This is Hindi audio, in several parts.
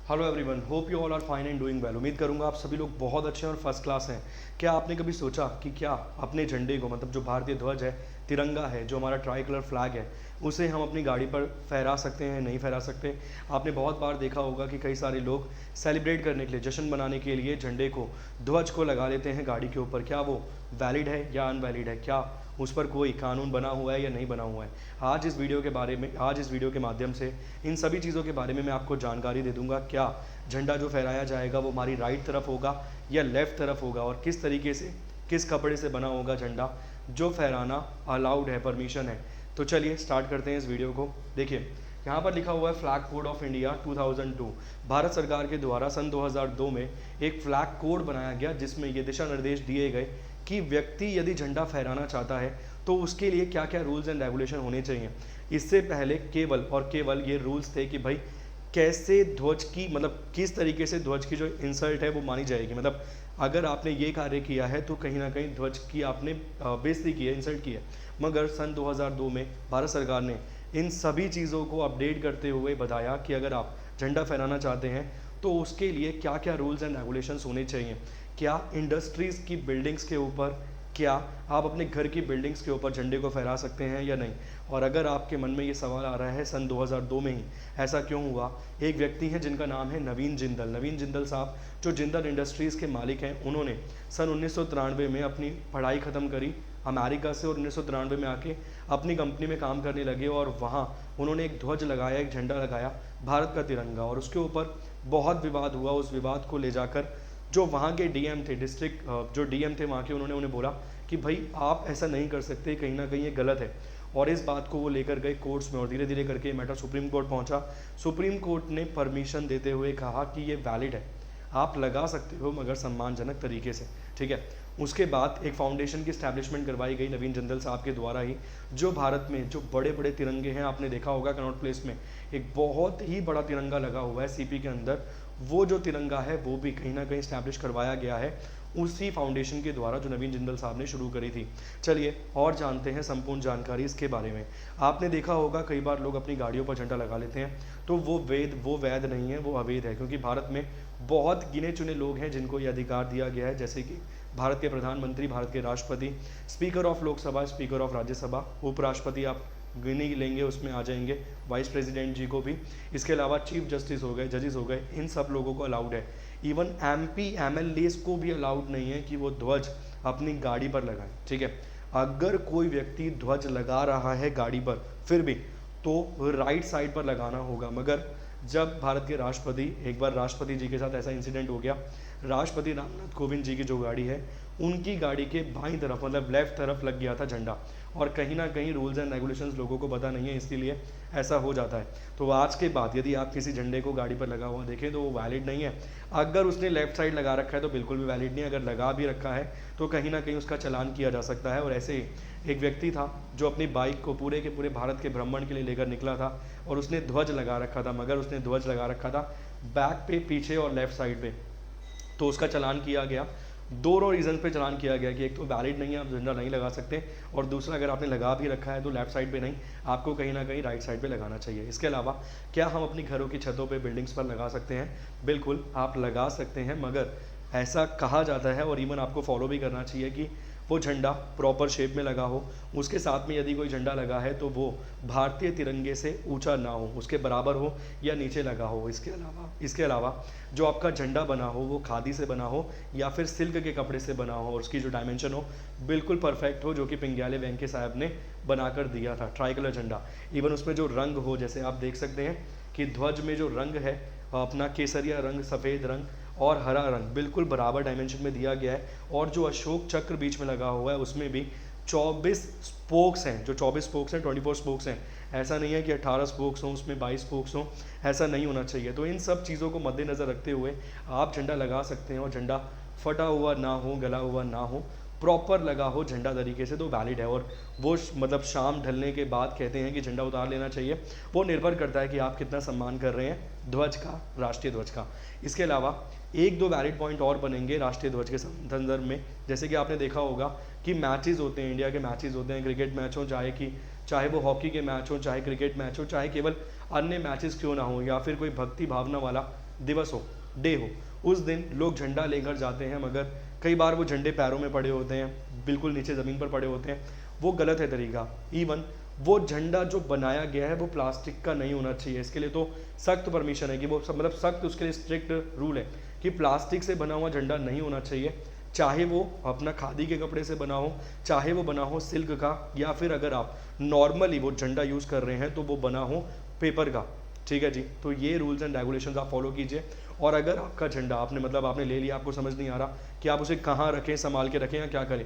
Hello everyone, hope you all are fine and doing well. उम्मीद करूंगा आप सभी लोग बहुत अच्छे हैं और फर्स्ट क्लास हैं। क्या आपने कभी सोचा कि क्या अपने झंडे को, मतलब जो भारतीय ध्वज है, तिरंगा है, जो हमारा ट्राई कलर फ्लैग है, उसे हम अपनी गाड़ी पर फहरा सकते हैं, नहीं फहरा सकते? आपने बहुत बार देखा होगा कि कई सारे लोग सेलिब्रेट करने के लिए, जश्न मनाने के लिए झंडे को, ध्वज को लगा लेते हैं गाड़ी के ऊपर। क्या वो वैलिड है या अनवैलिड है? क्या उस पर कोई कानून बना हुआ है या नहीं बना हुआ है? आज इस वीडियो के माध्यम से इन सभी चीज़ों के बारे में मैं आपको जानकारी दे दूंगा। क्या झंडा जो फहराया जाएगा वो हमारी राइट तरफ होगा या लेफ़्ट तरफ होगा, और किस तरीके से, किस कपड़े से बना होगा झंडा जो फहराना अलाउड है, परमिशन है। तो चलिए स्टार्ट करते हैं इस वीडियो को। देखिए, यहाँ पर लिखा हुआ है flag code of India 2002। Bharat सरकार के द्वारा सन 2002 में एक फ्लैग कोड बनाया गया, जिसमें ये दिशा निर्देश दिए गए कि व्यक्ति यदि झंडा फहराना चाहता है तो उसके लिए क्या क्या रूल्स एंड रेगुलेशन होने चाहिए। इससे पहले केवल और केवल ये रूल्स थे कि भाई कैसे ध्वज की, मतलब किस तरीके से ध्वज की जो इंसल्ट है वो मानी जाएगी। मतलब अगर आपने ये कार्य किया है तो कहीं ना कहीं ध्वज की आपने बेइज्जती की है, इंसल्ट की है। मगर सन 2002 में भारत सरकार ने इन सभी चीज़ों को अपडेट करते हुए बताया कि अगर आप झंडा फहराना चाहते हैं तो उसके लिए क्या क्या रूल्स एंड रेगुलेशंस होने चाहिए। क्या इंडस्ट्रीज़ की बिल्डिंग्स के ऊपर, क्या आप अपने घर की बिल्डिंग्स के ऊपर झंडे को फहरा सकते हैं या नहीं? और अगर आपके मन में ये सवाल आ रहा है सन 2002 में ही ऐसा क्यों हुआ, एक व्यक्ति हैं जिनका नाम है नवीन जिंदल। नवीन जिंदल साहब जो जिंदल इंडस्ट्रीज़ के मालिक हैं, उन्होंने सन 1993 में अपनी पढ़ाई ख़त्म करी अमेरिका से, और 1993 में आके अपनी कंपनी में काम करने लगे। और वहाँ उन्होंने एक ध्वज लगाया, एक झंडा लगाया, भारत का तिरंगा। और उसके ऊपर बहुत विवाद हुआ। उस विवाद को ले जाकर जो वहाँ के डीएम थे, डिस्ट्रिक्ट जो डीएम थे वहाँ के, उन्होंने उन्हें बोला कि भाई आप ऐसा नहीं कर सकते, कहीं ना कहीं ये गलत है। और इस बात को वो लेकर गए कोर्ट्स में, और धीरे धीरे करके मैटर सुप्रीम कोर्ट पहुंचा। सुप्रीम कोर्ट ने परमिशन देते हुए कहा कि ये वैलिड है, आप लगा सकते हो, मगर सम्मानजनक तरीके से। ठीक है। उसके बाद एक फाउंडेशन की स्टैब्लिशमेंट करवाई गई नवीन जिंदल साहब के द्वारा ही, जो भारत में जो बड़े बड़े तिरंगे हैं, आपने देखा होगा कनॉट प्लेस में एक बहुत ही बड़ा तिरंगा लगा हुआ है सीपी के अंदर। वो जो तिरंगा है वो भी कहीं ना कहीं स्टैब्लिश करवाया गया है उसी फाउंडेशन के द्वारा जो नवीन जिंदल साहब ने शुरू करी थी। चलिए और जानते हैं संपूर्ण जानकारी इसके बारे में। आपने देखा होगा कई बार लोग अपनी गाड़ियों पर झंडा लगा लेते हैं, तो वो वैध नहीं है, वो अवैध है। क्योंकि भारत में बहुत गिने चुने लोग हैं जिनको ये अधिकार दिया गया है, जैसे कि भारत के प्रधानमंत्री, भारत के राष्ट्रपति, speaker of Lok Sabha, speaker of Rajya Sabha, उपराष्ट्रपति, आप गिनी लेंगे उसमें आ जाएंगे, वाइस प्रेसिडेंट जी को भी। इसके अलावा चीफ जस्टिस हो गए, जजेस हो गए, इन सब लोगों को अलाउड है। इवन एमपी एमएलए को भी अलाउड नहीं है कि वो ध्वज अपनी गाड़ी पर लगाए। ठीक है। अगर कोई व्यक्ति ध्वज लगा रहा है गाड़ी पर फिर भी, तो राइट साइड पर लगाना होगा। मगर जब भारत के राष्ट्रपति, एक बार राष्ट्रपति जी के साथ ऐसा इंसिडेंट हो गया, राष्ट्रपति रामनाथ कोविंद जी की जो गाड़ी है, उनकी गाड़ी के बाईं तरफ, मतलब लेफ्ट तरफ लग गया था झंडा। और कहीं ना कहीं रूल्स एंड रेगुलेशंस लोगों को पता नहीं है, इसीलिए ऐसा हो जाता है। तो आज के बाद यदि आप किसी झंडे को गाड़ी पर लगा हुआ देखें तो वो वैलिड नहीं है। अगर उसने लेफ्ट साइड लगा रखा है तो बिल्कुल भी वैलिड नहीं है। अगर लगा भी रखा है तो कहीं ना कहीं उसका चालान किया जा सकता है। और ऐसे ही एक व्यक्ति था जो अपनी बाइक को पूरे के पूरे भारत के भ्रमण के लिए लेकर निकला था, और उसने ध्वज लगा रखा था, मगर उसने ध्वज लगा रखा था बैक पे, पीछे और लेफ्ट साइड पे। तो उसका चालान किया गया। दोनों रीज़न पे चालान किया गया कि एक तो वैलिड नहीं है, आप झंडा नहीं लगा सकते, और दूसरा अगर आपने लगा भी रखा है तो लेफ्ट साइड पे नहीं, आपको कहीं ना कहीं राइट साइड पे लगाना चाहिए। इसके अलावा क्या हम अपनी घरों की छतों पे, बिल्डिंग्स पर लगा सकते हैं? बिल्कुल आप लगा सकते हैं, मगर ऐसा कहा जाता है और इवन आपको फॉलो भी करना चाहिए कि वो झंडा प्रॉपर शेप में लगा हो। उसके साथ में यदि कोई झंडा लगा है तो वो भारतीय तिरंगे से ऊंचा ना हो, उसके बराबर हो या नीचे लगा हो। इसके अलावा जो आपका झंडा बना हो वो खादी से बना हो या फिर सिल्क के कपड़े से बना हो, और उसकी जो डायमेंशन हो बिल्कुल परफेक्ट हो, जो कि पिंग्याले वेंके साहब ने बनाकर दिया था ट्राई कलर झंडा। इवन उसमें जो रंग हो, जैसे आप देख सकते हैं कि ध्वज में जो रंग है अपना केसरिया रंग, सफ़ेद रंग और हरा रंग बिल्कुल बराबर डायमेंशन में दिया गया है। और जो अशोक चक्र बीच में लगा हुआ है उसमें भी 24 स्पोक्स हैं। जो 24 स्पोक्स हैं, 24 स्पोक्स हैं। ऐसा नहीं है कि 18 स्पोक्स हों, उसमें 22 स्पोक्स हों, ऐसा नहीं होना चाहिए। तो इन सब चीज़ों को मद्देनज़र रखते हुए आप झंडा लगा सकते हैं, और झंडा फटा हुआ ना हो, गला हुआ ना हो, प्रॉपर लगा हो झंडा तरीके से, तो वैलिड है। और वो मतलब शाम ढलने के बाद कहते हैं कि झंडा उतार लेना चाहिए। वो निर्भर करता है कि आप कितना सम्मान कर रहे हैं ध्वज का, राष्ट्रीय ध्वज का। इसके अलावा एक दो वैलिड पॉइंट और बनेंगे राष्ट्रीय ध्वज के संदर्भ में। जैसे कि आपने देखा होगा कि मैचेस होते हैं, इंडिया के मैचेस होते हैं, क्रिकेट मैच हो, चाहे वो हॉकी के मैच हो, चाहे क्रिकेट मैच हो, चाहे केवल अन्य मैचेस क्यों ना हो, या फिर कोई भक्ति भावना वाला दिवस हो, डे हो, उस दिन लोग झंडा लेकर जाते हैं, मगर कई बार वो झंडे पैरों में पड़े होते हैं, बिल्कुल नीचे ज़मीन पर पड़े होते हैं। वो गलत है तरीका। इवन वो झंडा जो बनाया गया है वो प्लास्टिक का नहीं होना चाहिए। इसके लिए तो सख्त परमिशन है कि वो मतलब सख्त उसके लिए स्ट्रिक्ट रूल है कि प्लास्टिक से बना हुआ झंडा नहीं होना चाहिए। चाहे वो अपना खादी के कपड़े से बना हो, चाहे वो बना हो सिल्क का, या फिर अगर आप नॉर्मली वो झंडा यूज़ कर रहे हैं तो वो बना हो पेपर का। ठीक है जी, तो ये रूल्स एंड रेगुलेशंस आप फॉलो कीजिए। और अगर आपका झंडा आपने मतलब आपने ले लिया, आपको समझ नहीं आ रहा कि आप उसे कहाँ रखें, संभाल के रखें या क्या करें,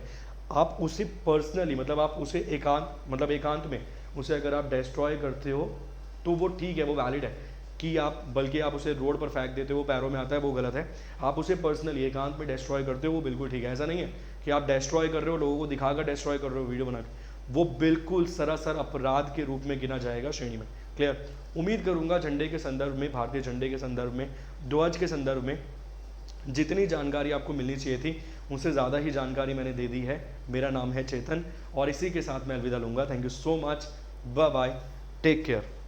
आप उसे पर्सनली मतलब आप उसे एकांत में उसे अगर आप डिस्ट्रॉय करते हो तो वो ठीक है, वो वैलिड है। कि आप बल्कि आप उसे रोड पर फेंक देते हो, वो पैरों में आता है, वो गलत है। आप उसे पर्सनली एकांत में डिस्ट्रॉय करते हो, वो बिल्कुल ठीक है। ऐसा नहीं है कि आप डिस्ट्रॉय कर रहे हो, लोगों को दिखाकर डिस्ट्रॉय कर रहे हो वीडियो बना के, वो बिल्कुल सरासर अपराध के रूप में गिना जाएगा श्रेणी में। क्लियर? उम्मीद करूंगा झंडे के संदर्भ में, भारतीय झंडे के संदर्भ में, ध्वज के संदर्भ में जितनी जानकारी आपको मिलनी चाहिए थी उससे ज़्यादा ही जानकारी मैंने दे दी है। मेरा नाम है चेतन और इसी के साथ मैं अलविदा लूँगा। Thank you so much, bye bye, take care.